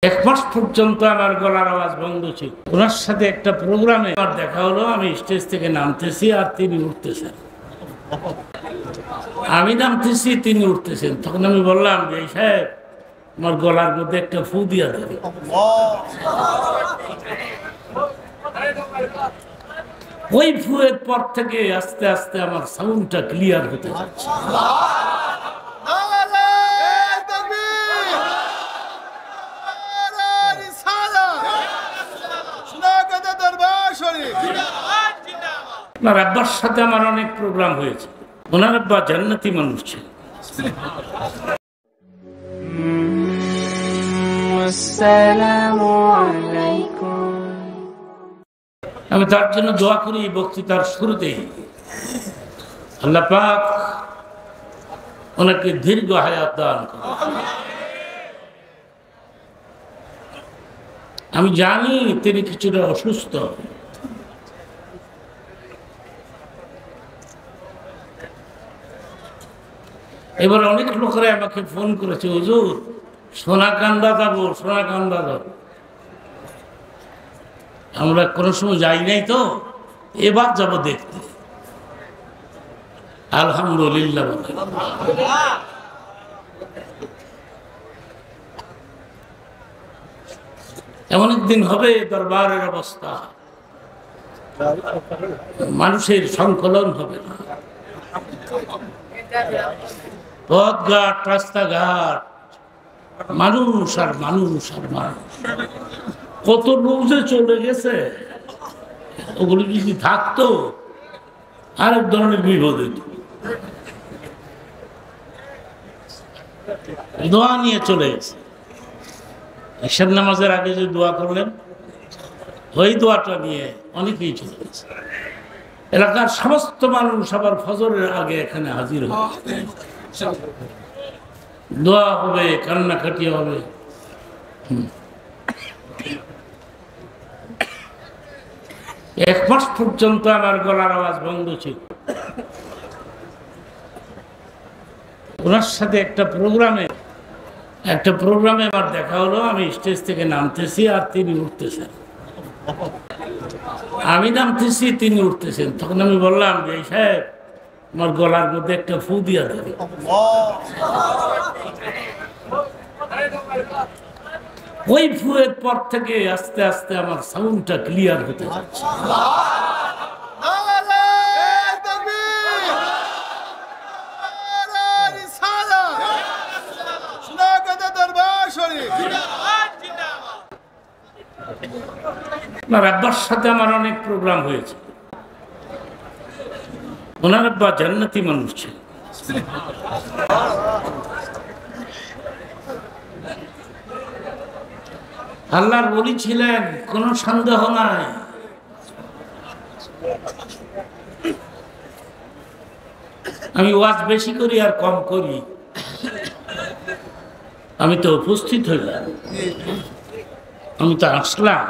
এক মাস পর্যন্ত আমার গলার আওয়াজ বন্ধ ছিল। ওনার সাথে একটা প্রোগ্রামে আমার দেখা হলো, আমি স্টেজ থেকে নামতেছি আর তিনি উঠতেছেন, আমি নামতেছি তিনি উঠতেছেন। তখন আমি বললাম যে সাহেব, আমার গলার মধ্যে একটা ফু দিয়া দেবে। ওই ফুয়ের পর থেকে আস্তে আস্তে আমার সাউন্ডটা ক্লিয়ার হতে যাচ্ছে। ওনার আব্বার সাথে আমার অনেক প্রোগ্রাম হয়েছে। ওনার আব্বা জান্নাতি মানুষ ছিল। আমি তার জন্য দোয়া করি বক্তৃতার শুরুতেই আল্লাহ পাক ওনাকে দীর্ঘ হায়াত দান করুন। আমি জানি তিনি কিছুটা অসুস্থ, এবার অনেক লোকেরা আমাকে ফোন করেছে, হুজুর সোনাকান্দা যাবো, সোনাকান্দা যাবো। আমরা কোনো সময় যাই নাই, তো এবার যাব দেখতে। আলহামদুলিল্লাহ। এমন একদিন হবে দরবারের অবস্থা, মানুষের সংকলন হবে না। পথঘাট, রাস্তাঘাট, মানুষ আর মানুষ আর মানুষ, কত লোক যে চলে গেছে। ওগুলো যদি থাকতো আরেক ধরনের বিপদ হইত। দোয়া নিয়ে চলে গেছে। ঈশার নামাজের আগে যে দোয়া করলেন, ওই দোয়াটা নিয়ে অনেকেই চলে গেছে। এলাকার সমস্ত মানুষ আবার ফজরের আগে এখানে হাজির হবে, দোয়া হবে, কান্নাকাটি হবে। এক মাস পর্যন্ত আমার গলার আওয়াজ বন্ধ ছিল। ওনার সাথে একটা প্রোগ্রামে আমার দেখা হলো, আমি স্টেজ থেকে নামতেছি আর তিনি উঠতেছেন, আমি নামতেছি তিনি উঠতেছেন। তখন আমি বললাম যে সাহেব, আমার গলার মধ্যে একটা ফু দিয়া দেবে। ওই ফুয়ের পর থেকে আস্তে আস্তে আমার সাউন্ডটা ক্লিয়ার হতে যাচ্ছে। ওনার আব্বার সাথে আমার অনেক প্রোগ্রাম হয়েছে। ওনার আব্বা জান্নাতি মানুষ ছিল। আল্লাহর ওলি ছিলেন, কোনো সন্দেহ নাই। আমি ওয়াজ বেশি করি আর কম করি, আমি তো উপস্থিত হইলাম, আমি তো আসলাম।